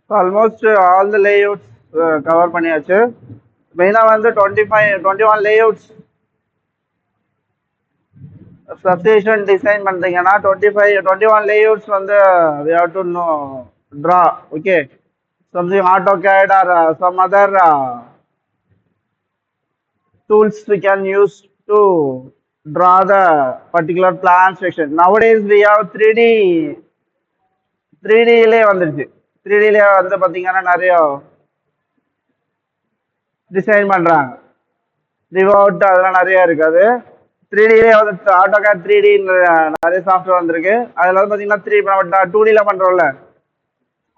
Almost all the layouts cover பண்ணியாச்சு. மெயினாக வந்து 21 லேஅவுட்ஸ் சப்ஸ்டேஷன் டிசைன் பண்ணுறீங்கன்னா 21 லேஅவுட்ஸ் வந்து we have to know draw. Okay, something AutoCAD or some other tools we can use to draw the particular plan section. Nowadays we have 3D வந்துருச்சு. 3Dலே வந்து பார்த்தீங்கன்னா நிறைய design பண்ணுறாங்க. ரிவோட் அதெல்லாம் நிறைய இருக்காது. 3Dலே வந்து AutoCAD 3D நிறைய சாஃப்ட்வேர் வந்திருக்கு. அதில் வந்து பார்த்தீங்கன்னா 2Dல பண்ணுறோம்ல,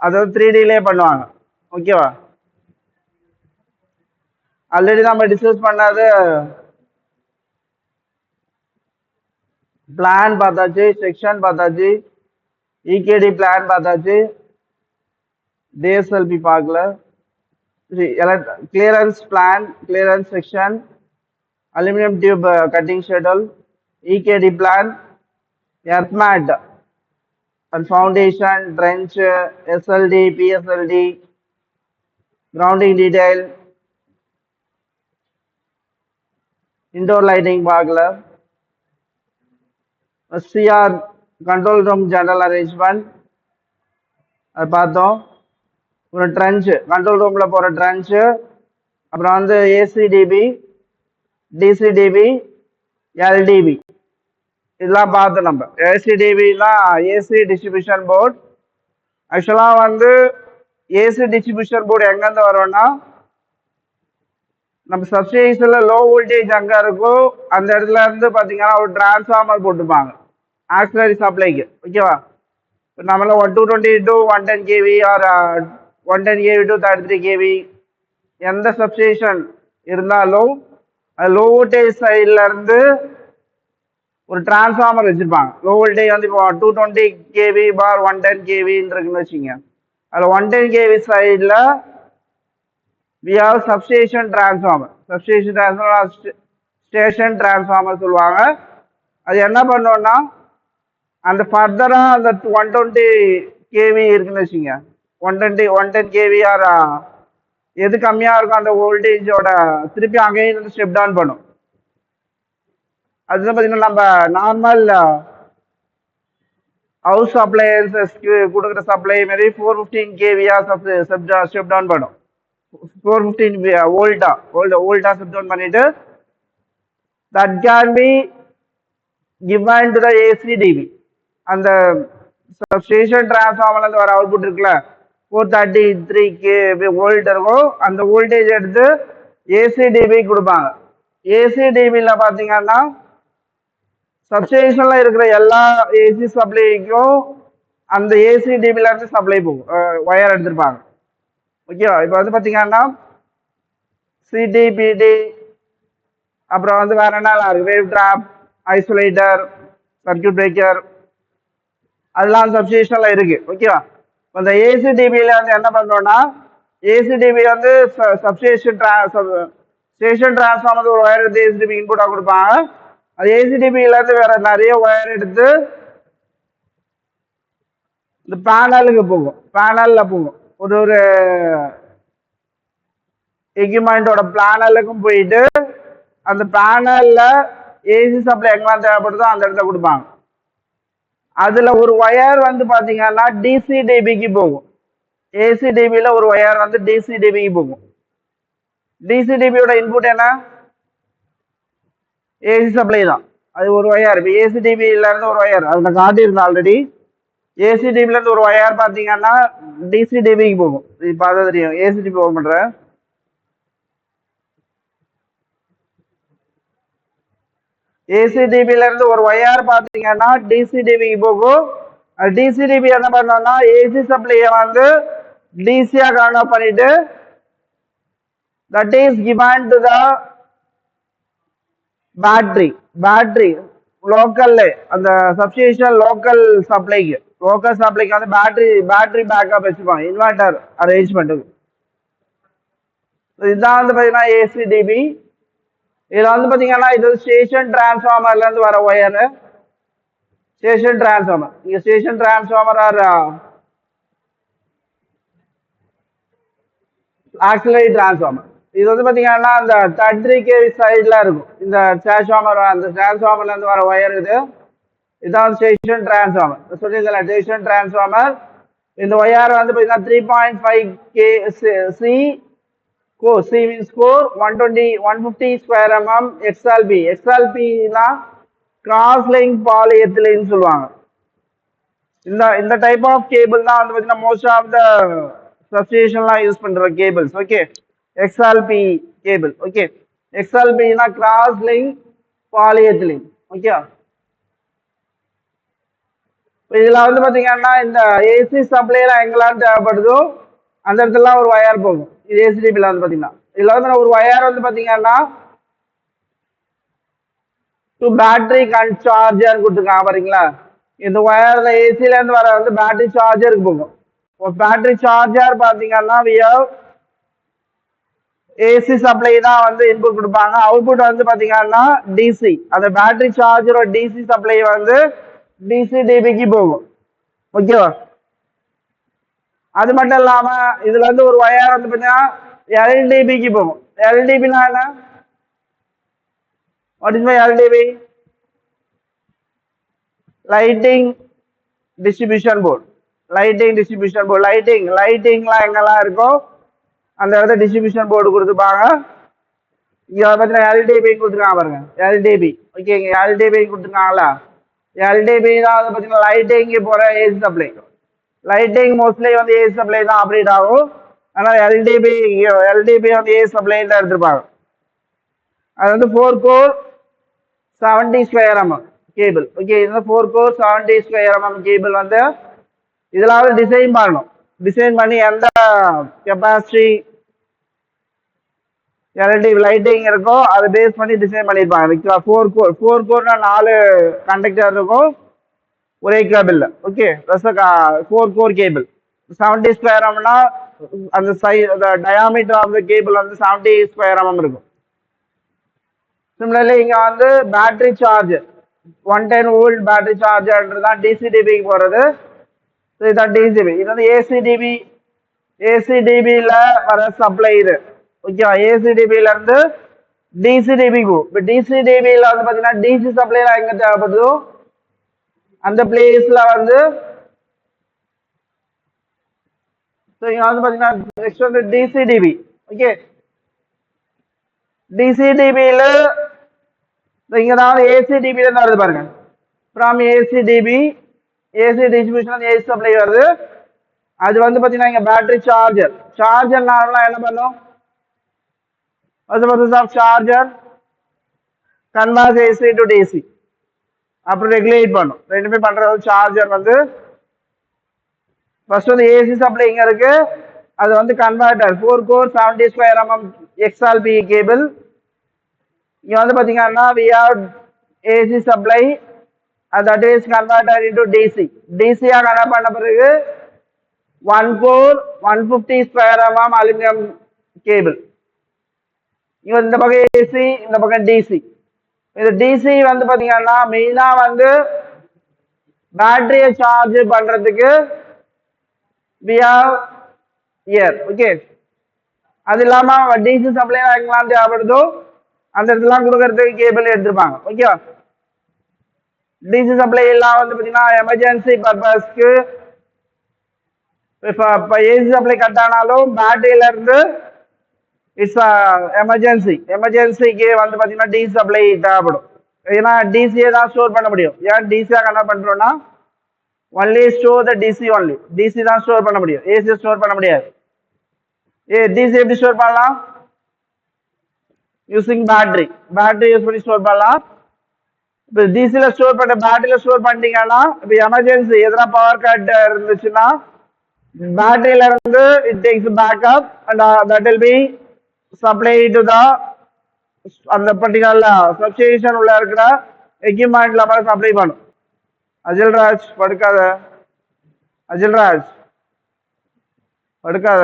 அது வந்து 3Dலே பண்ணுவாங்க. ஓகேவா? ஆல்ரெடி நம்ம டிஸ்கஸ் பண்ணது பிளான் பார்த்தாச்சு, செக்ஷன் பார்த்தாச்சு, இகேடி பிளான் பார்த்தாச்சு, டிஎஸ்எல்பி பார்க்கல, clearance plan, clearance section, aluminium tube cutting schedule, இகேடி plan, earth mat and foundation, trench, SLD, PSLD, grounding detail, indoor lighting பார்க்கல, CR control room general arrangement அது பார்த்தோம். ஒரு ட்ரென்ச் கண்ட்ரோல் ரூம்ல போற ட்ரென்ச், அப்புறம் வந்து ஏசிடிபி, டிசிடிபி, எல்டிபி இதெல்லாம் பார்த்தோம். நம்ம ஏசிடிபினா ஏசி டிஸ்ட்ரிபியூஷன் போர்டு. ஆக்சுவலாக வந்து ஏசி டிஸ்ட்ரிபியூஷன் போர்டு எங்கேருந்து வரோம்னா, நம்ம சப்ஸ்டேஷன்ல லோ வோல்டேஜ் அங்கே இருக்கும், அந்த இடத்துல இருந்து பார்த்தீங்கன்னா ஒரு டிரான்ஸ்ஃபார்மர் போட்டுப்பாங்க ஆக்சிலரி சப்ளைக்கு. ஓகேவா? நம்மள 220 to 110 kV or 110 kV to 33 kV எந்த சப்ஸ்டேஷன் இருந்தாலும் அது லோ வோல்டேஜ் சைட்ல இருந்து ஒரு டிரான்ஸ்ஃபார்மர் வச்சிருப்பாங்க. லோ வோல்டேஜ் வந்து இப்போ 220 kV பார் 110 kV இருக்குன்னு வச்சுங்க. அதில் 110 kV சைடில் we have substation transformer. Substation transformer station transformer சொல்லுவாங்க. அது என்ன பண்ணோம்னா, அந்த ஃபர்தரா அந்த 120 kV இருக்குன்னு வச்சுங்க, 110 kV ஆர் எது கம்மியா இருக்கும் அந்த வோல்டேஜோட திருப்பி அங்கேயும் ஸ்டெப் டவுன் பண்ணும். அதுதான் பார்த்தீங்கன்னா நம்ம நார்மல் ஹவுஸ் அப்ளையன்சஸ்க்கு கொடுக்குற சப்ளை மாதிரி 415 kVயா ஸ்டெப் டவுன் பண்ணும். 415 வோல்ட்டா ஸ்டெப் டவுன் பண்ணிட்டு that can be given to the ACDB. அந்த சப்ஸ்டேஷன் டிரான்ஸ்ஃபார்மர்ல இருந்து வர அவுட்புட் இருக்குல்ல, 433 kV வோல்ட் இருக்கும், அந்த வோல்டேஜ் எடுத்து ஏசிடிபி கொடுப்பாங்க. ஏசிடிபியில் பார்த்தீங்கன்னா சப்ஸ்டேஷன்ல இருக்கிற எல்லா ஏசி சப்ளைக்கும் அந்த ஏசிடிபில இருந்து சப்ளை போகும், ஒயர் எடுத்திருப்பாங்க. ஓகேவா? இப்போ வந்து பார்த்தீங்கன்னா சிடிபிடி, அப்புறம் வந்து வேற என்ன இருக்கு, wave drop, isolator, circuit breaker, அதெல்லாம் சப்ஸ்டேஷன்ல இருக்கு. ஓகேவா? அந்த ஏசிடிபியில வந்து என்ன பண்றோம்னா, ஏசிடிபி வந்து சப்ஸ்டேஷன் ஸ்டேஷன் டிரான்ஸ்ஃபார்மர் ஒரு ஒயர் எடுத்து ஏசிடிபி இன்புட்டா கொடுப்பாங்க. அது ஏசிடிபியில இருந்து வேற நிறைய ஒயர் எடுத்து இந்த பேனலுக்கு போகும். பேனல்ல போகும், ஒரு ஒரு எக்யூப்மெண்டோட பேனலுக்கும் போயிட்டு அந்த பேனல்ல ஏசி சப்ளை எங்கெல்லாம் தேவைப்படுதோ அந்த இடத்துல கொடுப்பாங்க. அதுல ஒரு ஒயர் வந்து பாத்தீங்கன்னா டிசிடிபிக்கு போகும். ஏசிடிபியில ஒரு ஒயர் வந்து டிசிடிபிக்கு போகும். டிசிடிபியோட இன்புட் என்ன? ஏசி சப்ளை தான். அது ஒரு ஒயர். இப்போ ஏசிடிபியில இருந்து ஒரு ஒயர் அதில் காட்டியிருந்தேன் ஆல்ரெடி. ஏசிடிபில இருந்து ஒரு ஒயர் பார்த்தீங்கன்னா டிசிடிபிக்கு போகும். இது பார்த்தா தெரியும். ஏசிடிபி ஓபன் பண்றேன். ஏசிடிபில இருந்து ஒரு ஒயர் பார்த்தீங்கன்னா டிசிடிபிக்கு போகும். டிசிடிபி என்ன பண்ணோம்னா ஏசி சப்ளையை வந்து டிசியா கன்வெர்ட் பண்ணிட்டு that is given to the battery லோக்கல்ல அந்த சப்ஸ்டேஷன் லோக்கல் சப்ளைக்கு வந்து பேட்டரி பேக்கப் வச்சுப்பாங்க, இன்வெர்டர் அரேஞ்ச்மெண்ட்டுக்கு. இதுதான் வந்து பார்த்தீங்கன்னா ஏசிடிபி. இதில் வந்து பார்த்தீங்கன்னா இது ஸ்டேஷன் டிரான்ஸ்ஃபார்மர்ல இருந்து வர ஒயர். ஸ்டேஷன் டிரான்ஸ்ஃபார்மர், இங்கே station transformer or auxiliary transformer. இது வந்து பார்த்தீங்கன்னா அந்த 33 kV சைடில் இருக்கும். இந்த டிரான்ஸ்ஃபார்மர் அந்த டிரான்ஸ்ஃபார்மர்லேருந்து வர ஒயர் இது. இதான் ஸ்டேஷன் டிரான்ஸ்ஃபார்மர். சொல்லியிருந்தல ஸ்டேஷன் டிரான்ஸ்ஃபார்மர். இந்த ஒயர் வந்து பார்த்தீங்கன்னா 3.5 C core. C means core 150 square MM XLP. எக்ஸ்எல்பினா கிராஸ் லிங்க் பாலிஎத்திலின்னு சொல்லுவாங்க. இந்த டைப் ஆஃப் கேபிள் தான் வந்து பார்த்தீங்கன்னா மோஸ்ட் ஆஃப் த சப்ஸ்டேஷன்லாம் யூஸ் பண்ற cables. Okay, XLP cable. Okay, எக்ஸ்எல்பினா கிராஸ் லிங்க் பாலிஎத்திலின். ஓகே, இதுல வந்து பாத்தீங்கன்னா இந்த ஏசி சப்ளைலாம் எங்கெல்லாம் தேவைப்படுதோ அந்த இடத்துல ஒரு ஒயர் போகும். இது ஏசிடிபில வந்து பாத்தீங்கன்னா இதுல வந்து ஒரு ஒயர் வந்து பாத்தீங்கன்னா பேட்டரி சார்ஜர் கொடுத்துருக்காங்க பாருங்களா. இந்த ஒயர்ல ஏசில இருந்து வர வந்து பேட்டரி சார்ஜருக்கு போகும். பேட்டரி சார்ஜர் பாத்தீங்கன்னா ஏசி சப்ளை தான் வந்து இன்புட் கொடுப்பாங்க. அவுட்புட் வந்து பாத்தீங்கன்னா டிசி. அந்த பேட்டரி சார்ஜரோட டிசி சப்ளை வந்து டிசி டிபிக்கு போகும். ஓகேவா? அது மட்டும் இல்லாம இதுல இருந்து ஒரு ஒயர் வந்து பாத்தீங்கன்னா எல்டிபிக்கு போகும். எல்டிபினா என்ன? What is my LDB? Lighting distribution board. Lighting distribution board. லைட்டிங்லாம் எங்கெல்லாம் இருக்கோ அந்த இடத்துல டிஸ்ட்ரிபியூஷன் போர்டு கொடுத்துருப்பாங்க. இங்க பார்த்தீங்கன்னா எல்டிபி கொடுத்துருக்காங்க பாருங்க. எல்டிபி. ஓகே, இங்க எல்டிபி கொடுத்துருக்காங்களா? எல்டிபி தான் வந்து பார்த்தீங்கன்னா லைட்டிங் போற ஏசி சப்ளை. லைட்டிங் மோஸ்ட்லி வந்து ஏசி சப்ளை தான் ஆப்ரேட் ஆகும். ஆனால் எல்டிபி வந்து ஏசி சப்ளை தான் எடுத்திருப்பாங்க. அது வந்து 4 core 70 square MM cable. Okay, இது 4 கோர் 70 ஸ்கொயர் எம்எம் கேபிள் வந்து இதெல்லாம் வந்து டிசைன் பண்ணணும். டிசைன் பண்ணி எந்த கெப்பாசிட்டி எல்டிபி லைட்டிங் இருக்கோ அதை பேஸ் பண்ணி டிசைன் பண்ணியிருப்பாங்க. 4 கோர்னா 4 கண்டக்டர் இருக்கும் ஒரே கேபிள்ல. ஓகே, 4 கோர் கேபிள் 70 ஸ்கொயர் எம்னா அந்த டயாமீட்டர் ஆஃப் த கேபிள் வந்து 70 ஸ்கொயர் எம்எம் இருக்கும். சிமிலர்லி இங்க வந்து பேட்டரி சார்ஜ் 110 வோல்ட் பேட்டரி சார்ஜர்ன்றதான் டிசிடிபிக்கு போறது. இதுதான் டிசிபி. இது வந்து ஏசிடிபி. ஏசிடிபியில வர சப்ளை இது. ஓகேவா? ஏசிடிபில இருந்து டிசிடிபிக்கு. இப்போ டிசிடிபியில வந்து பாத்தீங்கன்னா டிசி சப்ளைல எங்க தேவைப்படுதோ அந்த பிளேஸ்ல வந்து இங்க வந்து பாத்தீங்கன்னா நெக்ஸ்ட் வந்து டிசிடிபி. ஓகே, டிசிடிபியில இங்க தான் ஏசிடிபில இருந்து வருது பாருங்க. From ACDP AC distribution AC supply வருது. அது வந்து பாத்தீங்கன்னா இங்க பேட்டரி சார்ஜர். சார்ஜர் நார்மலா என்ன பண்ணும்? Charger convert AC to DC அப்புறம் ரெகுலேட் பண்ணும். ரெண்டுமே பண்றது சார்ஜர் வந்து ஃபர்ஸ்ட் வந்து ஏசி சப்ளை இங்க இருக்கு. அது வந்து converter 4 core 70 square MM XLP cable. இங்க வந்து பாத்தீங்கன்னா we have AC supply that is converted into DC. DC ah convert பண்ண பிறகு 1 core 150 square MM aluminium cable. இங்க இந்த பக்கம் ஏசி, இந்த பக்கம் டிசி. இது டிசி வந்து பாத்தீங்கன்னா மெயினா வந்து பேட்டரியை சார்ஜ் பண்றதுக்கு we have here. ஓகே, அது இல்லாம டிசி சப்ளை எங்கெல்லாம் தேவைப்படுதோ அந்த இடத்துல கொடுக்கறதுக்கு கேபிள் எடுத்திருப்பாங்க. ஓகே, டிசி சப்ளை எல்லாம் வந்து பாத்தீங்கன்னா எமர்ஜென்சி பர்பஸ்க்கு இப்ப ஏசி சப்ளை கட் ஆனாலும் பேட்டரியில இருந்து இட்ஸ் எமர்ஜென்சிக்கு வந்து பாத்தீங்கன்னா டிசி சப்ளை தேவைப்படும். ஏன்னா டிசியை தான் ஸ்டோர் பண்ண முடியும். ஏன் டிசியா கன்வெர்ட் பண்றோம்னா only store the DC. Only DC தான் ஸ்டோர் பண்ண முடியும், ஏசி ஸ்டோர் பண்ண முடியாது. டிசி எப்படி ஸ்டோர் பண்ணலாம்? Using battery. பேட்டரி யூஸ் பண்ணி ஸ்டோர் பண்ணலாம். இப்போ டிசில ஸ்டோர் பண்ண பேட்டரியில ஸ்டோர் பண்ணிட்டீங்கன்னா இப்போ எமர்ஜென்சி எதனா பவர் கட் இருந்துச்சுன்னா பேட்டரியில இருந்து it takes backup and that will be supply to the அந்த பர்டிகுலர் சப்ஸ்டேஷன் உள்ள இருக்கிற எக்யூப்மெண்ட்ல மாதிரி சப்ளை பண்ணும். அஜில்ராஜ் படுக்காத. அஜில்ராஜ் படுக்காத.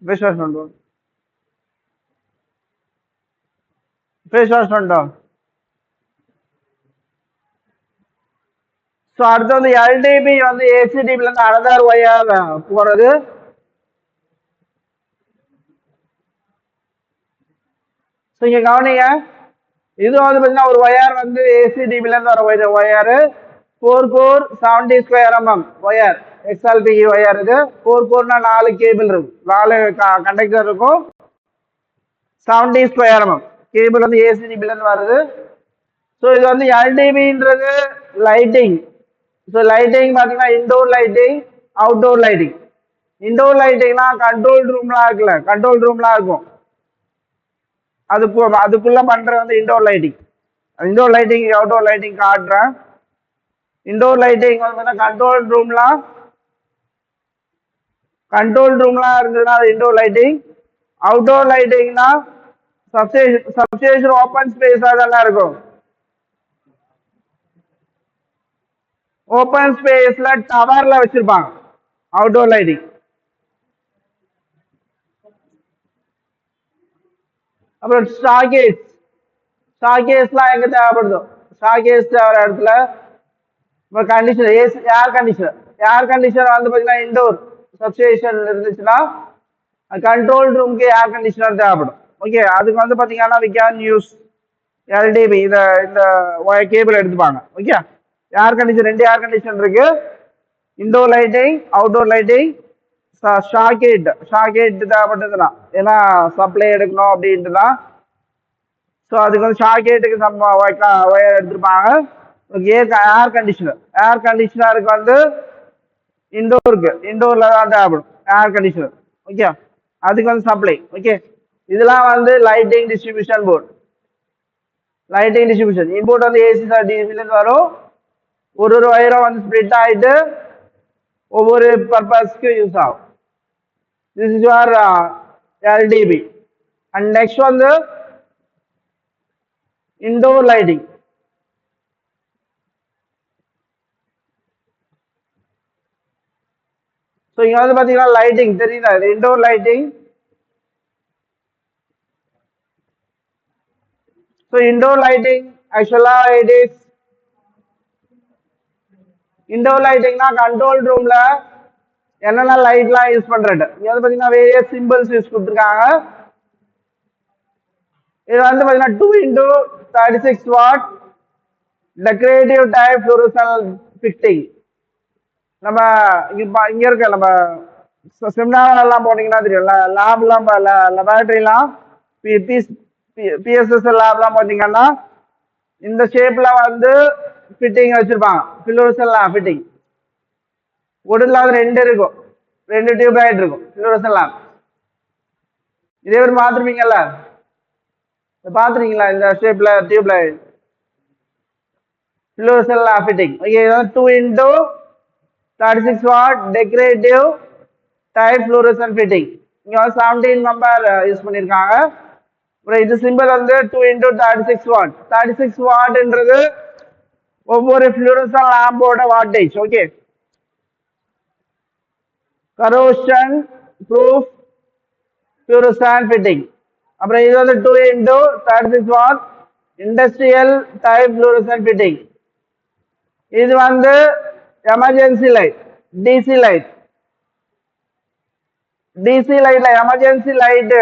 ஃபேஸ் வாஷ் பண்ணுறோம். ஃபேஸ் வாஷ் பண்ணிட்டோம். ஸோ அடுத்து வந்து எல்டிபி வந்து ஏசிடிபில இருந்து அனதர் ஒயர் போறது. ஸோ இங்கே கவனிங்க, இது வந்து பார்த்தீங்கன்னா ஒரு ஒயர் வந்து ஏசிடிபிலேருந்து வர wire 4 core 70 square MM wire, XLPE wire. இது 4 கோர்னா 4 கேபிள் இருக்கும், 4 கண்டக்டர் இருக்கும். 70 ஸ்கொயர் எம்எம் கேபிள் வந்து ஏசிடிபிலேருந்து வருது. ஸோ இது வந்து எல்டிபின்றது லைட்டிங். ஸோ லைட்டிங் பார்த்தீங்கன்னா indoor lighting, outdoor lighting. Indoor லைட்டிங்னா கண்ட்ரோல் ரூம்லாம் இருக்குல்ல, கண்ட்ரோல் ரூம்லாம் இருக்கும், அதுக்குள்ள பண்ற வந்து indoor lighting. Indoor lighting outdoor lighting காட்டுறேன். இன்டோர் லைட்டிங் வந்து கண்ட்ரோல் ரூம்லாம் இருந்ததுன்னா அது இன்டோர் லைட்டிங். அவுட்டோர் லைட்டிங்னா சப்ஸ்டேஷன் ஓப்பன் ஸ்பேஸ் அதெல்லாம் இருக்கும். ஓப்பன் ஸ்பேஸ்ல டவர்ல வச்சிருப்பாங்க அவுட்டோர் லைட்டிங். அப்புறம் ஸ்டார்கேஸ்லாம் எங்க தேவைப்படுதோ, ஸ்டார்கேஸ் தேவை இடத்துல கண்டிஷனர், ஏர் கண்டிஷனர் வந்து பார்த்தீங்கன்னா இன்டோர் சப்ஸ்டேஷன் இருந்துச்சுன்னா கண்ட்ரோல் ரூமுக்கு ஏர் கண்டிஷனர் தேவைப்படும். ஓகே, அதுக்கு வந்து பார்த்தீங்கன்னா வி கேன் யூஸ் எல்டிபி. இந்த கேபிள் எடுத்துப்பாங்க. Okay, air condition 2 air condition இருக்கு, indoor lighting outdoor lighting. Socket தேவைப்பட்டதுன்னா ஏன்னா சப்ளை எடுக்கணும் அப்படின்ட்டுனா, ஸோ அதுக்கு வந்து ஷாக்கெட்டுக்கு ஒயர் எடுத்துருப்பாங்க. ஏர் கண்டிஷனருக்கு வந்து இன்டோர்ல தான் தேவைப்படும் ஏர் கண்டிஷனர். ஓகே, அதுக்கு வந்து சப்ளை. ஓகே, இதெல்லாம் வந்து லைட்டிங் டிஸ்ட்ரிபியூஷன் போர்டு. இன்புட் வந்து ஏசி டிசிலேருந்து வரும். ஒரு ஒயரும் வந்து ஸ்ப்ளிட் ஆகிட்டு ஒவ்வொரு பர்பஸ்க்கு யூஸ் ஆகும். This is your LDP. And next வந்து இன்டோர் லைட்டிங். ஸோ இங்க வந்து பாத்தீங்கன்னா லைட்டிங் தெரியுதா, இது indoor lighting. So indoor lighting ஆக்சுவலா இட் இஸ் இன்டோர் லைட்டிங்னா கண்ட்ரோல் ரூம்ல என்னென்ன லைட்லாம் யூஸ் பண்றது. இங்க வந்து பாத்தீங்கன்னா வேரியஸ் சிம்பிள்ஸ் யூஸ் கொடுத்துருக்காங்க. இது வந்து பாத்தீங்கன்னா 2x36 watt decorative type fluorescent fitting. நம்ம இங்க இருக்க நம்ம செமினார் எல்லாம் போனீங்கன்னா தெரியும், லேப்லாம் லெபார்டரிலாம் பிஎஸ்எஸ்எல் லேப்லாம் பார்த்தீங்கன்னா இந்த ஷேப்ல வந்து ஃபிட்டிங் வச்சிருப்பாங்க, ஃப்ளோரசன்ட் லேம்ப் ஃபிட்டிங். ஒடுல வந்து 2 இருக்கும், 2 டியூப் லைட் இருக்கும் ஃப்ளோரசன்ட் லேம்ப். இதே ஒரு பார்த்துருப்பீங்கல்ல, பார்த்துருக்கீங்களா இந்த ஷேப்ல tube light fluorescent lamp fitting. Okay, 2x36 watt decorative type fluorescent fitting. இங்க வந்து 17 நம்பர் யூஸ் பண்ணிருக்காங்க. இது சிம்பிள் வந்து 2x36 வாட். 36 வாட்ன்றது ஒவ்வொரு ஃப்ளோரசன்ட் லேம்போட wattage. Okay, corrosion proof fluorescent fitting. அப்புறம் இது வந்து 2x36 watt industrial type fluorescent fitting. இது வந்து எமர்ஜென்சி லைட், டிசி லைட்ல எமர்ஜென்சி லைட்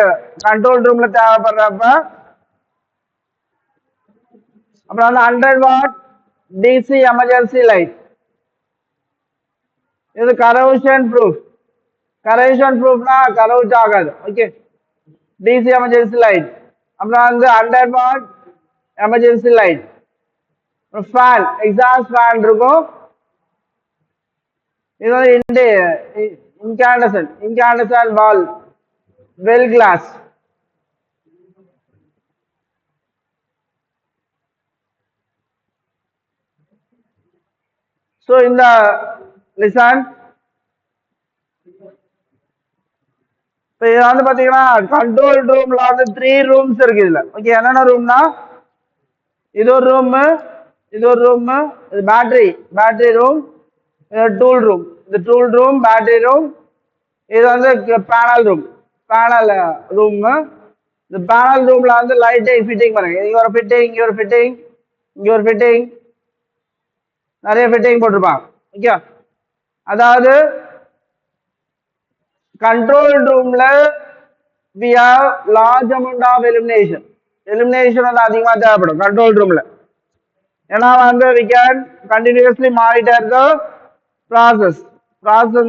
கண்ட்ரோல் ரூம்ல தேவைப்படுறப்ப. அப்புறம் வந்து 100 வாட் டிசி எமர்ஜென்சி லைட். இது கரோஷன் ப்ரூஃப்னா கரோச் ஆகாது. Okay, DC emergency light. அப்புறம் வந்து 100 watt emergency light. Fan, exhaust fan இருக்கும். இது வந்து incandescent wall well glass. So இந்த லிசன், இது வந்து பாத்தீங்கன்னா கண்ட்ரோல் ரூம்ல வந்து 3 ரூம்ஸ் இருக்கு இதுல. ஓகே, என்னென்ன ரூம்னா இது ஒரு ரூம், இது பேட்டரி ரூம், டூல் ரூம், இந்த டூல் ரூம், பேட்டரி ரூம். இது வந்து பேனல் ரூம். இந்த பேனல் ரூம்ல வந்து லைட்டிங் ஃபிட்டிங் பண்ணுங்க. இங்க ஒரு ஃபிட்டிங், இங்க ஒரு ஃபிட்டிங், நிறைய ஃபிட்டிங் போட்டிருப்பாங்க. ஓகே, அதாவது கண்ட்ரோல் ரூம்ல we have large amount of illumination. Elimination வந்து அதிகமாக தேவைப்படும் கண்ட்ரோல் ரூம்ல. ஏன்னா வந்து we can continuously monitor the process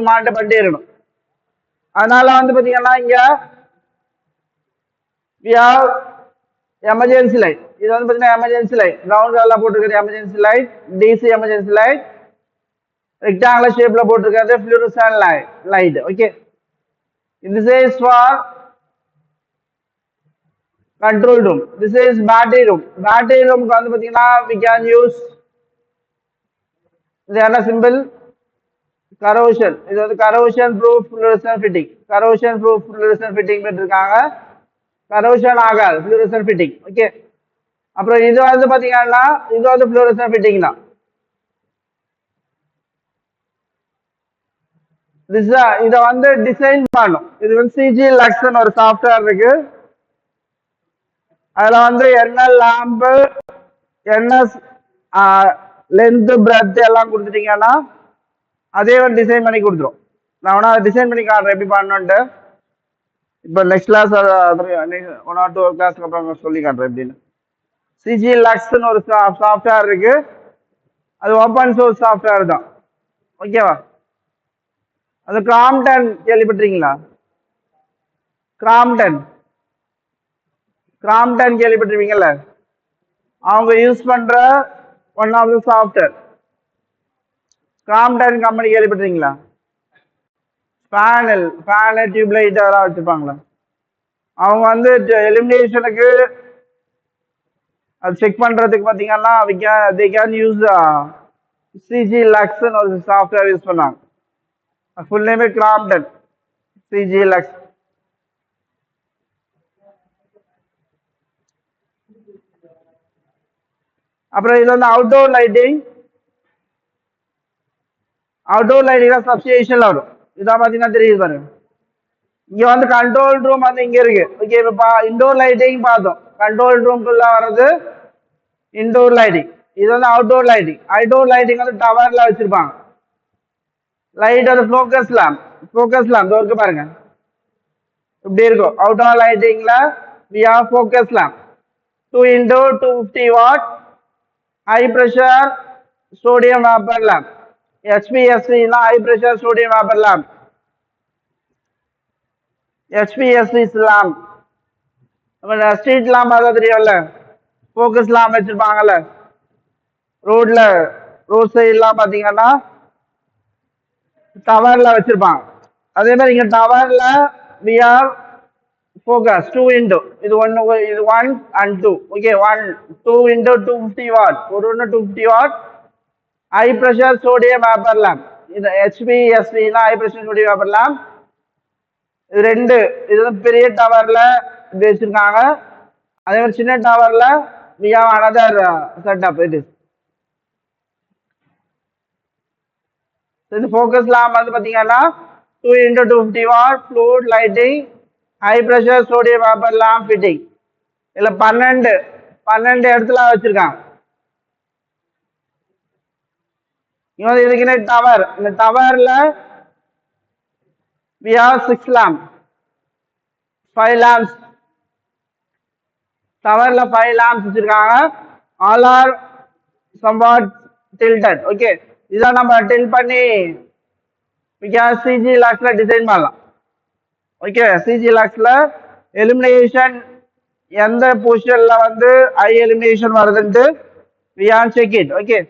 monitor பண்ணிட்டே இருக்கணும். அதனால வந்து பாத்தீங்கன்னா இங்க we have எமர்ஜென்சி லைட். இது வந்து பாத்தீங்கன்னா எமர்ஜென்சி லைட் கிரவுண்ட் கலர்ல போட்டிருக்கிறது emergency light, DC emergency light, rectangular ஷேப்ல போட்டிருக்கிறது fluorescent light. Okay, this is for control room. This is battery room. Battery room க்கு வந்து பாத்தீங்கன்னா we can use இது என்ன சிம்பிள் கரோஷன். இது வந்து corrosion proof fluorescent fitting. Corrosion proof fluorescent fitting பண்ணிருக்காங்க. கரோஷன் ஆகாது ஃப்ளூரசன்ட் ஃபிட்டிங். ஓகே, அப்புறம் இது வந்து பாத்தீங்கன்னா இது வந்து ஃப்ளூரசன்ட் ஃபிட்டிங் தான். இத வந்து டிசைன் பண்ணும். இது வந்து சிஜி லக்ஸ்னு ஒரு சாஃப்ட்வேர் இருக்கு. அதுல வந்து என்ன லேம்ப் என்ன லென்த் பிரெத் எல்லாம் கொடுத்துட்டீங்கன்னா அதே வந்து டிசைன் பண்ணி கொடுத்துரும். நான் வேணா டிசைன் பண்ணி காட்டுறேன் எப்படி பண்ணணுன்ட்டு. இப்போ next class one or two கிளாஸ்க்கு அப்புறம் சொல்லி காட்டுறேன் எப்படின்னு. சிஜி லக்ஸ்னு ஒரு சாஃப்ட்வேர் இருக்கு. அது ஓப்பன் சோர்ஸ் சாஃப்ட்வேர் தான். ஓகேவா? அது கிராம்டன் கேள்விப்பட்டிருக்கீங்களா? கிராம்டன் கேள்விப்பட்டிருப்பீங்கல்ல, அவங்க யூஸ் பண்ற one of the software. Crompton company கேள்விப்பட்டிருக்கீங்களா? பேனல் டியூப்லைட் அதெல்லாம் வச்சிருப்பாங்களா, அவங்க வந்து எலிமினேஷனுக்கு அது செக் பண்றதுக்கு பாத்தீங்கன்னா they can use சிஜி லக்ஸ்னு ஒரு சாஃப்ட்வேர் யூஸ் பண்ணாங்க. ஃபுல் நேமே கிராம்டன் சிஜி லக்ஸ். அப்புறம் இது வந்து அவுட்டோர் லைட்டிங் சப்ஸ்டேஷன்ல வரும். இதான் பாத்தீங்கன்னா தெரியுது பாருங்க. இங்க வந்து கண்ட்ரோல் ரூம் வந்து இங்க இருக்கு. ஓகே, இப்ப இன்டோர் லைட்டிங் பார்த்தோம். கண்ட்ரோல் ரூம்குள்ள வர்றது இன்டோர் லைட்டிங். இது வந்து அவுட்டோர் லைட்டிங் வந்து டவர்ல வச்சிருப்பாங்க. லைட் வந்து ஃபோக்கஸ் லேம்ப் இருக்கு பாருங்க, இப்படி இருக்கும். அவுட்டோர் லைட்டிங்ல we have focus lamp 2 into 250 watt high pressure sodium vapor lamp. HPSC னா high pressure sodium vapor lamp. HPSC lamp street lamp அதான் தெரியும்ல, ஃபோக்கஸ் லேம்ப் வச்சிருப்பாங்கல்ல ரோட் சைட்லாம் பாத்தீங்கன்னா டவர்ல வச்சிருப்பாங்க. அதே மாதிரி இங்க டவர்ல we have focus 2 into இது 1 and 2. ஓகே, 2 into 250 watt ஒரு 250 watt high pressure sodium vapor lamp. இது HPSC னா high pressure sodium vapor lamp. இது ரெண்டு, இது பெரிய டவர்ல வச்சிருக்காங்க. அதே மாதிரி சின்ன டவர்ல we have another setup. இது ஃபோக்கஸ் லேம்ப் வந்து பாத்தீங்கன்னா 2 into 250 watt fluid lighting high pressure sodium vapor lamp fitting. இதுல 12 இடத்துல வச்சிருக்காங்க. இதுக்கு டவர், இந்த டவர்ல we have 5 lamps. டவர்ல 5 lamps வச்சிருக்காங்க. all are somewhat tilted. ஓகே, இதான் நம்ம டில்ட் பண்ணி சிஜி லாக்ஸ்ல டிசைன் பண்ணலாம். ஓகே, சிஜி லாக்ஸ்ல எலிமினேஷன் எந்த பொசிஷன்ல வந்து ஐ எலிமினேஷன் வருதுன்ட்டு we can check it. Okay,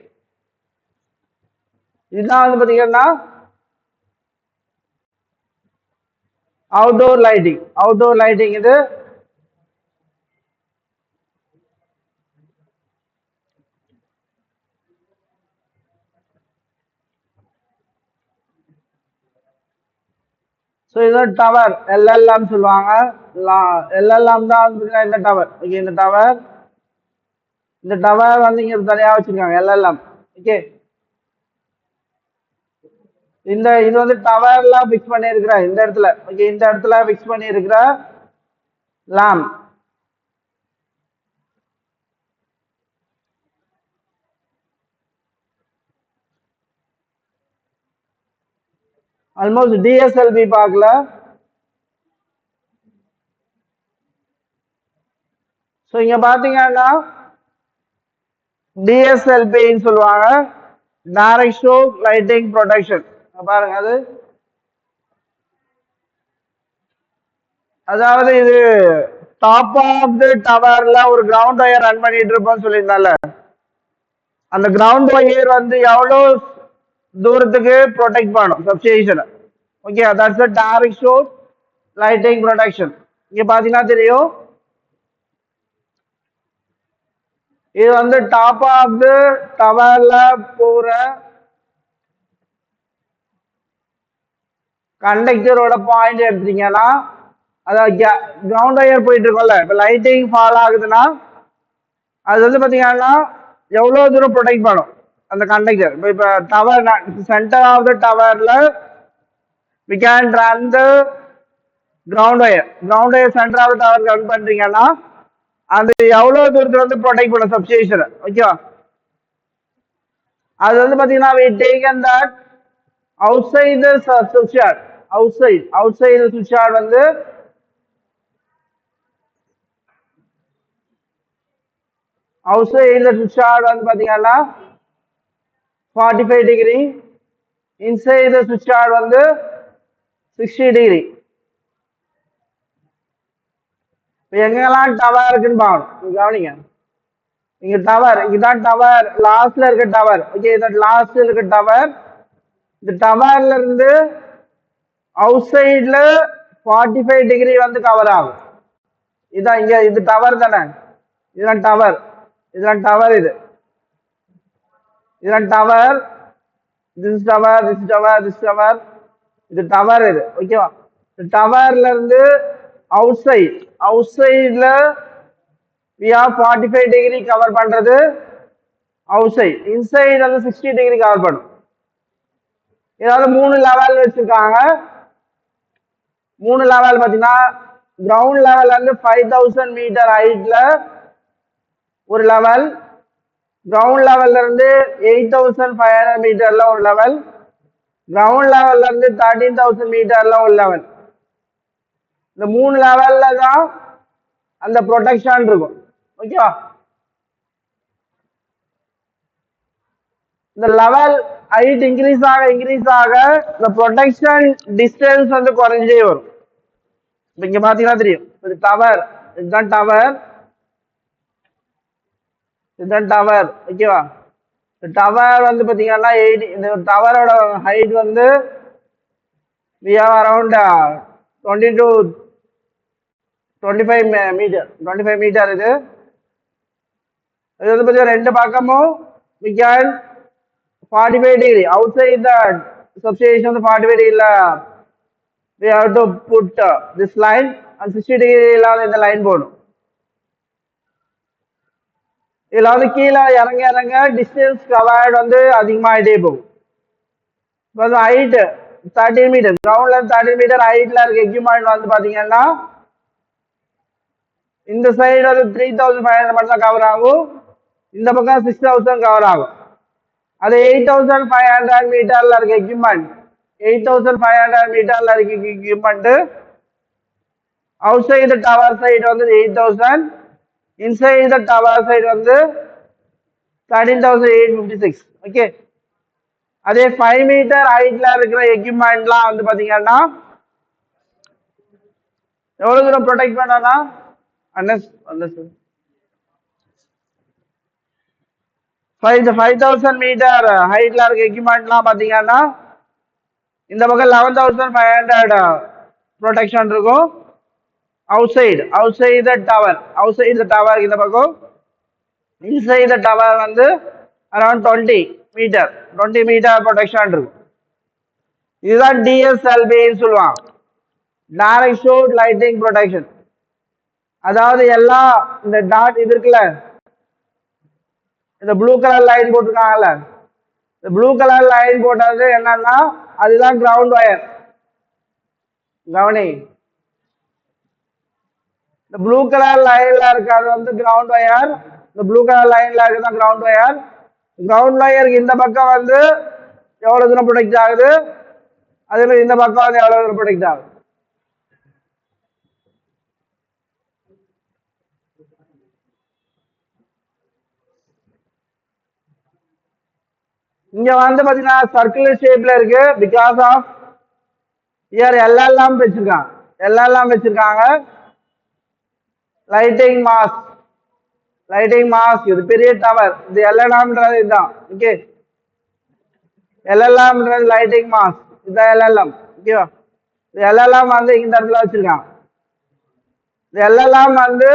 இதுதான் வந்து பாத்தீங்கன்னா அவுட்டோர் லைட்டிங். இது ஸோ இது டவர் எல்எல்எம் சொல்லுவாங்க. எல்எல்எம் தான் இந்த டவர். ஓகே, இந்த டவர் வந்து இங்க தனியா வச்சிருக்காங்க எல்எல்எம். ஓகே, இது வந்து டவர்ல பிக்ஸ் பண்ணி இருக்கிற இந்த இடத்துல. ஓகே, இந்த இடத்துல பிக்ஸ் பண்ணி இருக்கிற லேம்ப். ஆல்மோஸ்ட் டிஎஸ்எல்பி பார்க்கல. ஸோ இங்க பாத்தீங்கன்னா டிஎஸ்எல்பின்னு சொல்லுவாங்க, டைரக்ட் ஸ்ட்ரோக் லைட்டிங் ப்ரொடெக்ஷன். பாருங்க அது, அதாவது இது டாப் ஆஃப் தி டவர்ல ஒரு கிரவுண்ட் ஒயர் ரன் பண்ணிட்டு இருப்போம்னு சொல்லியிருந்தால, அந்த கிரவுண்ட் ஒயர் வந்து எவ்வளவு தூரத்துக்கு ப்ரொடெக்ட் பண்ணும் சப்ஸ்டேஷனை. Okay, that's a direct source lighting protection. இங்க பாத்தீங்கன்னா தெரியும், இது வந்து டாப் ஆஃப் தி டவர்ல போற கண்டக்டரோட பாயிண்ட் எடுத்தீங்கன்னா, அதாவது கிரவுண்ட் ஒயர் போயிட்டு இருக்கோம்ல, இப்ப லைட்டிங் ஃபால் ஆகுதுன்னா அது வந்து பாத்தீங்கன்னா எவ்வளவு தூரம் ப்ரொடெக்ட் பண்ணும் அந்த கண்டக்டர். இப்ப டவர் சென்டர் ஆஃப் த டவர்ல we can run the ground wire centre of the tower run பண்றீங்கன்னா அது எவ்வளவு தூரத்துல வந்து ப்ரொடெக்ட் பண்ணும் சப்ஸ்டேஷன். ஓகேவா, அது வந்து பாத்தீங்கன்னா we taken that outside the switch yard, outside the switch yard வந்து outside the switch yard வந்து பாத்தீங்கன்னா 45 degree, inside the switch yard வந்து 60 டிகிரி. எங்கெல்லாம் டவர் இருக்குன்னு பாக்கணும், கவனிங்க. இங்க டவர், இங்கதான் டவர், லாஸ்ட்ல இருக்க டவர். ஓகே, இந்த லாஸ்ட்ல இருக்க டவர், இந்த டவர்ல இருந்து அவுட் சைட்ல 45 டிகிரி வந்து கவர் ஆகும். இதான் இங்க, இது டவர் தானே, இதுதான் டவர், இதுதான் டவர், இதுதான் tower, this tower, this tower, this tower, இது டவர் இது. ஓகேவா, டவர்ல இருந்து அவுட் சைட்ல we have 45 டிகிரி கவர் பண்றது அவுட் சைட், இன்சைட் வந்து 60 டிகிரி கவர் பண்ணும். ஏதாவது 3 லெவல் வச்சிருக்காங்க. 3 லெவல் பாத்தீங்கன்னா கிரவுண்ட் லெவல்ல இருந்து 5000 மீட்டர் ஹைட்ல ஒரு லெவல், கிரவுண்ட் லெவல்ல இருந்து 8500 மீட்டர்ல ஒரு லெவல், கிரவுண்ட் லெவல்ல இருந்து 13000 மீட்டர்ல ஒரு லெவல். இந்த 3 லெவல்ல தான் அந்த ப்ரொடெக்ஷன் இருக்கும். ஓகேவா, இந்த லெவல் ஹைட் இன்க்ரீஸ் ஆக இந்த ப்ரொடெக்ஷன் டிஸ்டன்ஸ் வந்து குறைஞ்சே வரும். இங்க பாத்தீங்கன்னா தெரியும், இது டவர், இதுதான் டவர், இதுதான் டவர். ஓகேவா, டவர் வந்து பாத்தீங்கன்னா இந்த டவரோட ஹைட் வந்து we have around 20 to 25 metre, 25 metre. இது வந்து பாத்தீங்கன்னா ரெண்டு பக்கமும் we can 45 degree outside the substation, 45 degree we have to put this line, and 60 degree இந்த லைன் போடும். இதுல வந்து கீழே இறங்க டிஸ்டன்ஸ் கவர்ட் வந்து அதிகமாயிட்டே போகும். ஹைட் 13 மீட்டர், கிரவுண்ட்ல 13 மீட்டர் ஹைட்ல இருக்க எக்யூப்மெண்ட் வந்து பாத்தீங்கன்னா இந்த சைடு வந்து 3500 மட்டும் தான் கவர் ஆகும், இந்த பக்கம் 6000 கவர் ஆகும். அது 8500 மீட்டர்ல இருக்க எக்யூப்மெண்ட், 8500 மீட்டர்ல இருக்க equipment out side tower side வந்து 8000, இன்சைடு த டவர் சைடு வந்து 13856. ஓகே, அதே 5 மீட்டர் ஹைட்ல இருக்கிற எக்யூப்மெண்ட்லாம் வந்து பாத்தீங்கன்னா எவ்வளவு தூரம் ப்ரொடெக்ட் பண்ணனா, 5000 மீட்டர் ஹைட்ல இருக்க எக்யூப்மெண்ட்லாம் பாத்தீங்கன்னா இந்த பக்கம் 11500 ப்ரொடெக்ஷன் இருக்கும். outside the tower இந்த பக்கம், inside the tower வந்து around 20 மீட்டர் ப்ரொடெக்ஷன் இருக்கும். இதுதான் DSLB சொல்லுவாங்க, டைரக்ட் ஷோர்ட் லைட்டிங் ப்ரொடெக்ஷன். அதாவது எல்லாம் இந்த டாட் இது இருக்குல்ல, இந்த ப்ளூ கலர் லைன் போட்டிருக்காங்கல்ல, இந்த ப்ளூ கலர் லைன் போட்டது என்னன்னா அதுதான் கிரவுண்ட் ஒயர். கவனி, இந்த ப்ளூ கலர் லைன்ல இருக்கிறது வந்து கிரவுண்ட் ஒயர், இந்த ப்ளூ கலர் லைன்ல இருக்கிறது கிரவுண்ட் ஒயர். கிரவுண்ட் ஒயருக்கு இந்த பக்கம் வந்து எவ்வளவு தூரம் ப்ரொடெக்ட் ஆகுது, அதே மாதிரி இந்த பக்கம் வந்து எவ்வளவு தூரம் ப்ரொடெக்ட் ஆகுது. இங்க வந்து பாத்தீங்கன்னா சர்க்குலர் ஷேப்ல இருக்கு பிகாஸ் ஆஃப் இயர் எல்லாம் வச்சிருக்காங்க எல்லாம் வச்சிருக்காங்க லைட்டிங் மாஸ்க் இது பெரிய டவர் இது எல்எல்எம்ன்றது இதுதான் ஓகே எல்எல்எம்ன்றது லைட்டிங் மாஸ்க் இதுதான் எல்எல்எம் ஓகேவா இது எல்எல்எம் வந்து இந்த இடத்துல வச்சிருக்காங்க இது எல்எல்எம் வந்து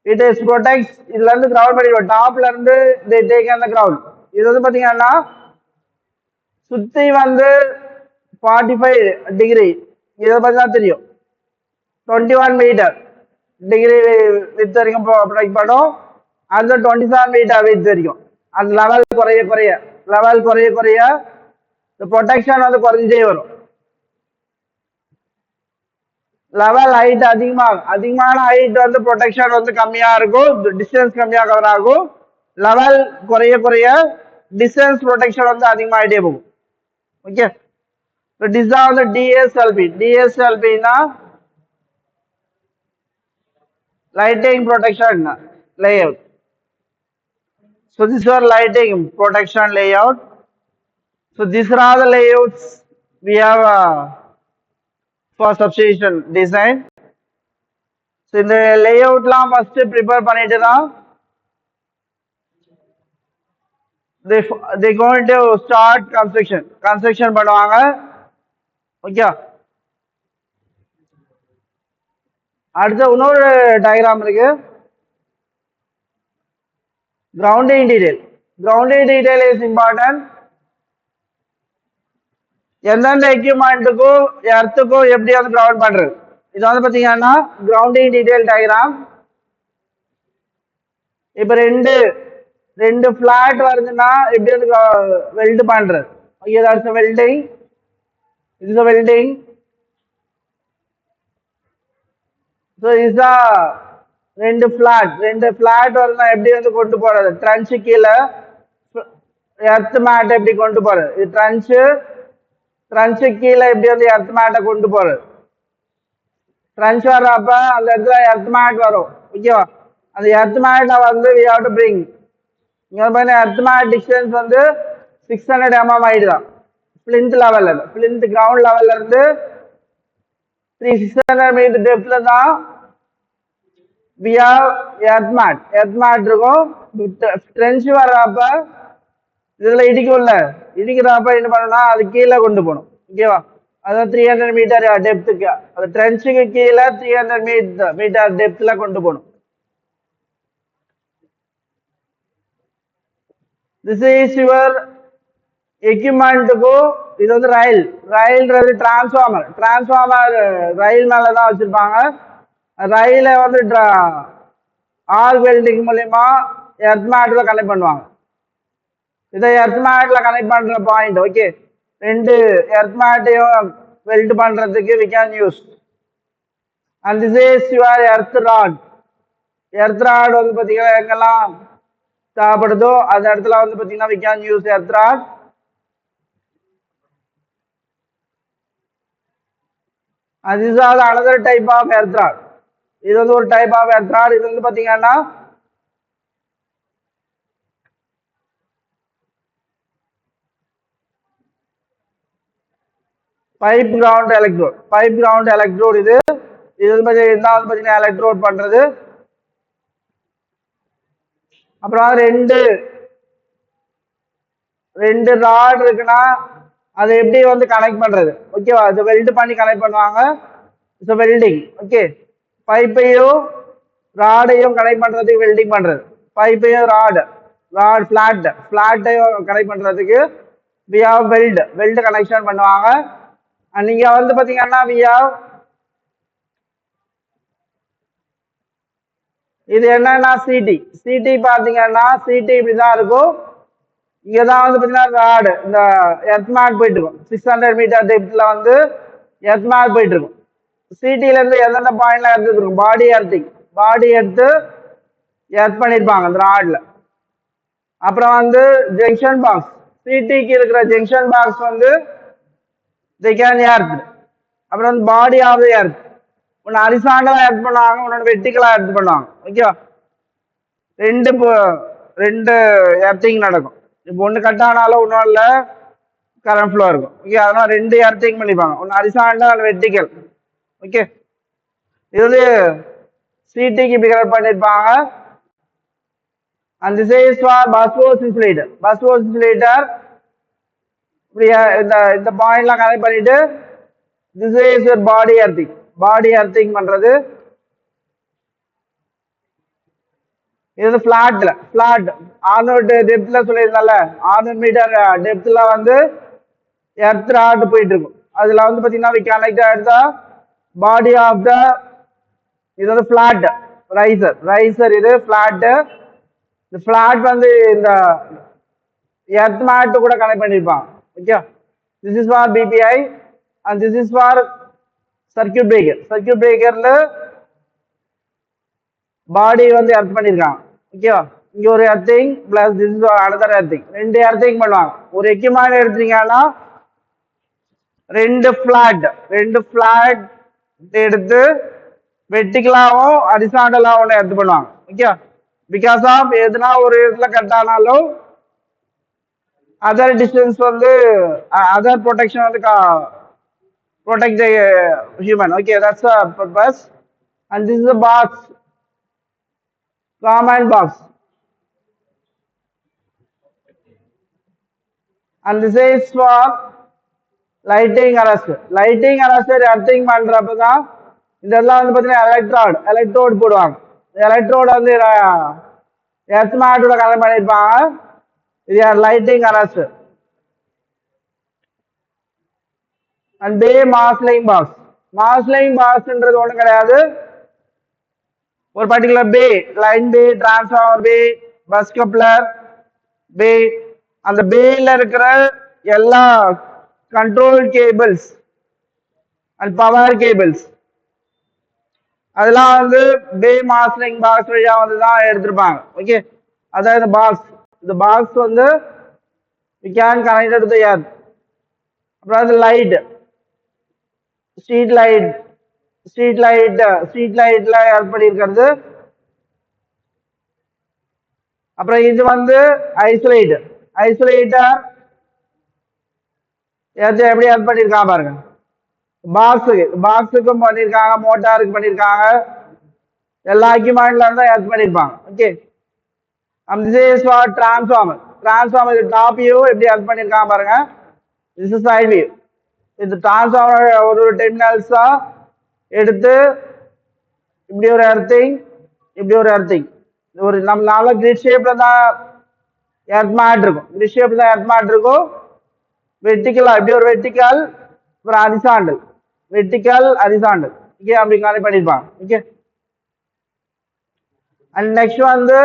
இட் இஸ் ப்ரொடெக்ட்ஸ் இதுல இருந்து கிரவுண்ட் பண்ணிடுவோம் டாப்ல இருந்து தே டேக் அந்த கிரவுண்ட் இது வந்து பாத்தீங்கன்னா சுத்தி வந்து 45 டிகிரி இதை பத்தி தான் தெரியும் 21 மீட்டர் டிகிரி வித் வரைக்கும் ப்ரொடெக்ட் பண்ணும் அந்த 27 மீட்டர் வித் வரைக்கும் அந்த லெவல் குறைய ப்ரொடெக்ஷன் வந்து குறைஞ்சே வரும் லெவல் ஹைட் அதிகமான ஹைட் வந்து ப்ரொடெக்ஷன் வந்து கம்மியா இருக்கும் டிஸ்டன்ஸ் கம்மியா கவர் ஆகும் லெவல் குறைய டிஸ்டன்ஸ் ப்ரொடெக்ஷன் வந்து அதிகமாகிட்டே போகும் ஓகே இதுதான் வந்து டிஎஸ்எல்பினா lighting protection layout. So this is our lighting protection layout. So these are all the layouts we have for substation design. So in the layout la first prepare பண்ணிட்டு தான் they going to start construction பண்ணுவாங்க okay அடுத்து இன்னொரு diagram இருக்கு grounding detail is important எந்தெந்த எக்யூப்மெண்ட்டுக்கும் எர்த்துக்கும் எப்படி வந்து ground பண்றது இது வந்து பாத்தீங்கன்னா கிரவுண்டிங் டீடைல் டயக்ராம் இப்ப ரெண்டு பிளாட் வருதுன்னா எப்படி வந்து வெல்ட் பண்றது ஓகே தட்ஸ் வெல்டிங் இது வெல்டிங் ஸோ இதுதான் ரெண்டு ஃபிளாட் வருதுன்னா எப்படி வந்து கொண்டு போறது ட்ரன்ச்சு கீழே எர்த் மேட் எப்படி கொண்டு போறது இது ட்ரன்ச்சு கீழே எப்படி வந்து எர்த் மேட்டை கொண்டு போறது ட்ரன்ச் வர்றப்ப அந்த இடத்துல எர்த் மேட் வரும் ஓகேவா அந்த எர்த் மேட்டை வந்து வி ஹேவ் டு பிரிங் இங்க பாருங்க எர்த் மேட் டிஸ்டன்ஸ் வந்து 600 mm ஆயிடுதான் பிளிந்த் கிரவுண்ட் லெவல்ல இருந்து 600 மீட்டர் டெப்த்ல தான் we have earth mat இருக்கும் ட்ரென்ச் வர்றப்ப இதுல இடிக்கிறப்ப என்ன பண்ணணும்னா அது கீழே கொண்டு போகணும் ஓகேவா அதான் 300 மீட்டர் டெப்த்துக்கு அது ட்ரென்ச்சுக்கு கீழே 300 மீட்டர் டெப்த்ல கொண்டு போகணும் திஸ் இஸ் யுவர் எக்யூப்மெண்ட்டுக்கும் இது வந்து ரயில்ன்றது டிரான்ஸ்ஃபார்மர் ரயில் மேலதான் வச்சிருப்பாங்க ரயில வந்து ஆர்க் வெல்டிங் மூலியமா எர்த் மேட்ல கனெக்ட் பண்ணுவாங்க இதை எர்த் மேட்ல கனெக்ட் பண்ற பாயிண்ட் ஓகே ரெண்டு எர்த் மேட்டையும் வெல்ட் பண்றதுக்கு we can use and this is your earth rod வந்து பாத்தீங்கன்னா எங்கெல்லாம் தேவைப்படுதோ அந்த இடத்துல வந்து பாத்தீங்கன்னா we can use earth rod and this is another type of earth rod இது வந்து ஒரு டைப் ஆஃப் எர்த் ராட் இது வந்து பாத்தீங்கன்னா பைப் கிரவுண்ட் எலக்ட்ரோட் இது வந்து பாத்தீங்கன்னா எலக்ட்ரோட் பண்றது அப்புறம் ரெண்டு ராட் இருக்குன்னா அதை எப்படி வந்து கனெக்ட் பண்றது ஓகேவா இது வெல்ட் பண்ணி கனெக்ட் பண்ணுவாங்க இட்ஸ் வெல்டிங் ஓகே பைப்பையும் ராடையும் கனெக்ட் பண்றதுக்கு வெல்டிங் பண்றது பைப்பையும் ஃபிளாட்டையும் கனெக்ட் பண்றதுக்கு we have வெல்ட் கனெக்ஷன் பண்ணுவாங்க நீங்க வந்து பாத்தீங்கன்னா we have இது என்னன்னா சிடி பாத்தீங்கன்னா சிடி இப்படிதான் இருக்கும் இங்கதான் வந்து பாத்தீங்கன்னா ராடு இந்த எர்த் மேட் போயிட்டு இருக்கும் 600 மீட்டர் டெப்த்ல வந்து எர்த் மேட் போயிட்டு இருக்கும் சிடில இருந்து எந்தெந்த பாயிண்ட்ல எடுத்துருக்கும் பாடி எடுத்து எர்த் பண்ணிருப்பாங்க அந்த ராட்ல அப்புறம் வந்து ஜங்ஷன் பாக்ஸ் சிடிக்கு இருக்கிற ஜங்ஷன் பாக்ஸ் வந்து they can earth அப்புறம் வந்து பாடி ஆஃப் தி எர்த் ஒன்னு ஹரிசாண்டலா எர்த் பண்ணுவாங்க ஒன்னு வெர்டிகலா எர்த் பண்ணுவாங்க ஓகேவா ரெண்டு எர்த்திங் நடக்கும் இப்போ ஒன்று கட் ஆனாலும் ஒன்றும் இல்லை கரண்ட் ஃப்ளோ இருக்கும். ஓகே, அதனால ரெண்டு எர்த்திங் பண்ணிப்பாங்க, ஒன்று ஹரிசாண்டல் வெர்டிகல். ஓகே, இது வந்து சிடிக்கு இப்படி கனெக்ட் பண்ணியிருப்பாங்க. and this is for busboard insulator. busboard insulator இப்படி இந்த பாயிண்ட்லாம் கனெக்ட் பண்ணிட்டு this is your body earthing. Body earthing பண்றது. இது வந்து ஃபிளாட்ல ஃபிளாட் 600 டெப்த்ல சொல்லியிருந்தால 600 மீட்டர் டெப்த்ல வந்து எர்த் ராட் போயிட்டு இருக்கும். அதுல வந்து பாத்தீங்கன்னா we connect at the body of the இது வந்து ஃபிளாட் ரைசர் இது ஃபிளாட். இந்த ஃபிளாட் வந்து இந்த எர்த் மேட் கூட கனெக்ட் பண்ணிருப்பாங்க. Okay, this is for BPI and this is for circuit breaker. Circuit பிரேக்கர்ல பாடி வந்து எர்த் பண்ணிருக்காங்க. ஓகேவா, இங்க ஒரு earthing plus this is another earthing, ரெண்டு எர்த்திங் பண்ணுவாங்க. ஒரு எக்யூப்மெண்ட் எடுத்தீங்கன்னா ரெண்டு ஃபிளாட் எடுத்து வெர்டிகலாவும் ஹரிசாண்டலாவும் எர்த் பண்ணுவாங்க. ஓகே, பிகாஸ் ஆஃப் எதுனா ஒரு இடத்துல கட் ஆனாலும் அதர் டிஸ்டன்ஸ் வந்து அதர் ப்ரொடெக்ஷன் வந்து protect the human. Okay, that's the purpose. And this is a box, common box, and this is for lighting arrestor. lighting arrestor earthing பண்றப்ப தான் இதெல்லாம் வந்து பாத்தீங்கன்னா எலக்ட்ரோட் போடுவாங்க. எலக்ட்ரோட் வந்து எர்த் மேட்டோட கனெக்ட் பண்ணிருப்பாங்க. இது lighting arrester. And bay marshalling box. Marshalling பாக்ஸ்ன்றது ஒன்றும் கிடையாது, ஒரு particular bay, line bay, transformer bay, bus coupler bay, அந்த பேல இருக்கிற எல்லா control cables and power cables அதெல்லாம் வந்து பே மாஸ்லிங் பாக்ஸ் வழியா வந்து தான் எடுத்திருப்பாங்க. ஓகே, அதாவது இந்த பாக்ஸ் வந்து we can connect it to the earth. அப்புறம் அது லைட், ஸ்ட்ரீட் லைட்ல எர்த் பண்ணியிருக்கிறது. அப்புறம் இது வந்து ஐசோலேட்டர் எப்படி எர்த் பண்ணியிருக்காங்க பாருங்க. பாக்ஸுக்கும் பண்ணியிருக்காங்க, மோட்டாருக்கு பண்ணியிருக்காங்க, எல்லா எக்யூப்மெண்ட்ல இருந்தா எர்த் பண்ணியிருப்பாங்க. Okay, and this is for transformer. Top view எப்படி எர்த் பண்ணியிருக்காங்க பாருங்க. this is side view. இந்த டிரான்ஸ்ஃபார்மர் ஒரு டெர்மினல்ஸா எடுத்து இப்படி ஒரு எர்த்திங், இப்படி ஒரு எர்த்திங், ஒரு நம்ம நாள கிரிட் ஷேப்ல தான் எர்த் மேட் இருக்கும். வெர்டிகலா இப்படி ஒரு வெர்டிகல், ஒரு ஹரிசாண்டல், ஓகே, அப்படி கனெக்ட் பண்ணிருப்பாங்க. ஓகே, அண்ட் நெக்ஸ்ட் வந்து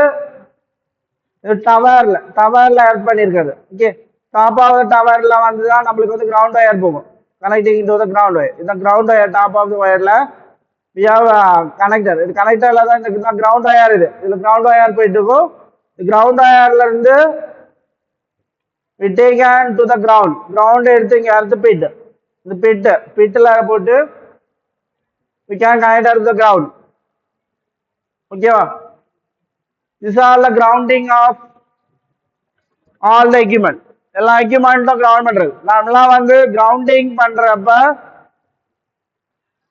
டவர்ல எர்த் பண்ணிருக்கிறது. ஓகே, டாப் ஆஃப் த டவர்ல வந்துதான் நம்மளுக்கு வந்து கிரவுண்ட் ஒயர் போகும், connecting to the ground wire. இந்த ground wire top of the ஒயர்ல we have கனெக்டர். இது கனெக்டர்ல தான் இந்த கிரவுண்ட் ஒயர், இதுல கிரவுண்ட் ஒயர் போயிட்டு இருக்கும். கிரவுண்ட் ஒயர்ல இருந்து we taken to the ground எடுத்து இங்க எர்த் பிட், இந்த பிட்ல போட்டு we can connect to the ground. ஓகேவா, this is all the grounding of all the equipment. எல்லா எக்யூப்மெண்ட்டும் கிரவுண்ட் பண்றது. நாமெல்லாம் வந்து கிரவுண்டிங் பண்றப்ப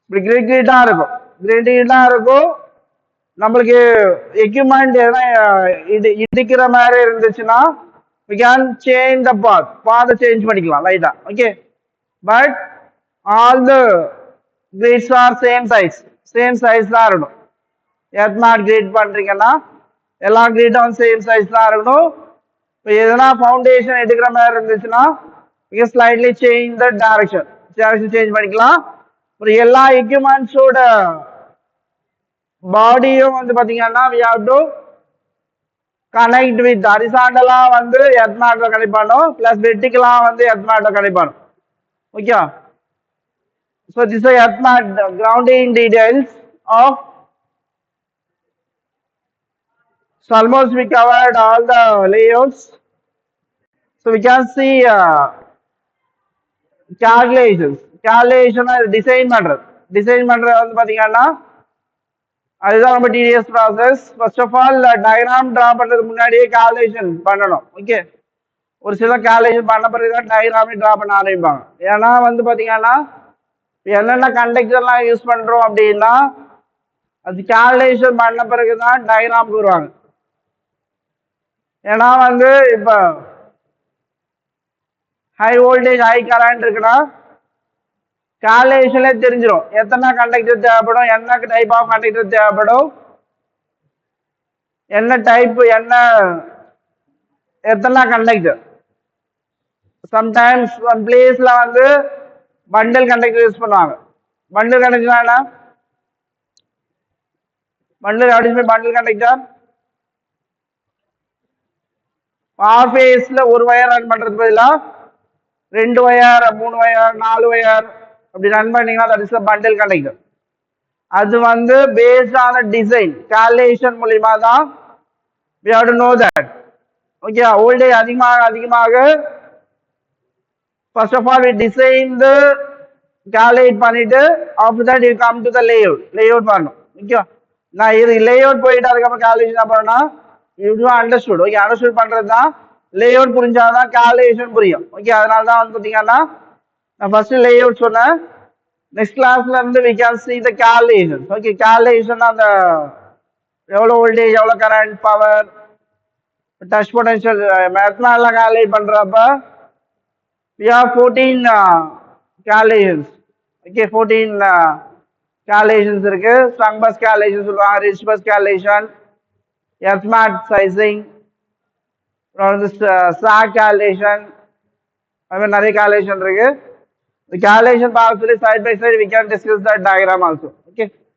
இப்படி கிரிட்டா இருக்கும். நம்மளுக்கு எக்யூப்மெண்ட் எதனா இடிக்கிற மாதிரி இருந்துச்சுன்னா we can change the path change பண்ணிக்கலாம் லைட்டா. Okay, but all the grids R same size தான் இருக்கணும். எர்த் மேட் கிரிட் பண்றீங்கன்னா எல்லா கிரிட்டும் சேம் சைஸ் தான் இருக்கணும். இப்போ எதனா ஃபவுண்டேஷன் எடுக்கிற மாதிரி இருந்துச்சுன்னா we can slightly change the direction change பண்ணிக்கலாம். ஒரு எல்லா எக்யூப்மெண்ட்ஸோட பாடியும் வந்து பாத்தீங்கன்னா we have to connect with ஹரிசாண்டலா வந்து எர்த் மேட்ல கனெக்ட் பண்ணணும், பிளஸ் வெர்டிகலா வந்து எர்த் மேட்ல கனெக்ட் பண்ணணும். Okay, so this is earth mat grounding details of. So almost we covered all the layouts. So we can see calculation design பண்றது வந்து பாத்தீங்கன்னா அதுதான் ரொம்ப tedious process. First of all diagram draw பண்றதுக்கு முன்னாடியே calculation பண்ணணும். Okay, ஒரு சில காலேஜ் பண்ண பிறகு தான் டயக்ராமே ட்ரா பண்ண ஆரம்பிப்பாங்க. ஏன்னா வந்து பார்த்தீங்கன்னா என்னென்ன கண்டக்டர்லாம் யூஸ் பண்ணுறோம் அப்படின்னா அது கால்குலேஷன் பண்ண பிறகு தான் டயக்ராமுக்கு வருவாங்க. ஏன்னா வந்து இப்போ ஹை வோல்டேஜ் ஹை கரண்ட் இருக்குன்னா கால்குலேஷன்ல தெரிஞ்சிடும் எத்தனை கண்டக்டர் தேவைப்படும், என்ன டைப் ஆஃப் கண்டக்டர் தேவைப்படும், என்ன டைப், என்ன எத்தனை கண்டக்டர். சம்டைம்ஸ் ஒன் பிளேஸ்ல வந்து பண்டில் கண்டக்டர் யூஸ் பண்ணுவாங்க. பண்டில் கண்டக்டர் என்ன? பண்டில் அப்படின்னு பண்டில் கண்டக்டர் ஆர் ஃபேஸ்ல ஒரு வயர் ரன் பண்றது பதிலாக 2 வயர் 3 வயர் 4 வயர் அப்படி ரன் பண்ணீங்கன்னா தட் இஸ் பண்டில் கண்டக்டர். அது வந்து பேஸ்ட் ஆன டிசைன் கால்குலேஷன் மூலியமா தான் we have to know that. Okay, voltage அதிகமாக first of all we design the calculate பண்ணிட்டு after that you come to the layout பண்ணணும். ஓகே, நான் இது லேஅவுட் போயிட்டு அதுக்கப்புறம் கால்குலேஷன் பண்ணா you do understood. Okay, understood பண்றது தான் லேஅவுட் புரிஞ்சாதான் கால்குலேஷன் புரியும். ஓகே, அதனால தான் வந்து பாத்தீங்கன்னா நான் ஃபர்ஸ்ட் லேஅவுட் சொன்னேன். நெக்ஸ்ட் கிளாஸ்ல இருந்து we can see the calculation. Okay, calculation அந்த எவ்வளவு வோல்டேஜ், எவ்வளவு கரண்ட், பவர், டச் பொட்டன்ஷியல் மேத்மெட்டிக்லாம் கால்குலேட் பண்றப்ப we have 14 calculations. Okay, 14 calculations இருக்கு. ஸ்ட்ரங் பஸ் calculation சொல்லுவாங்க, rigid bus calculation, earth mat sizing, sag calculation, அது மாதிரி நிறைய calculation இருக்கு. The calculation பார்த்து side by side we can discuss that diagram also. Okay.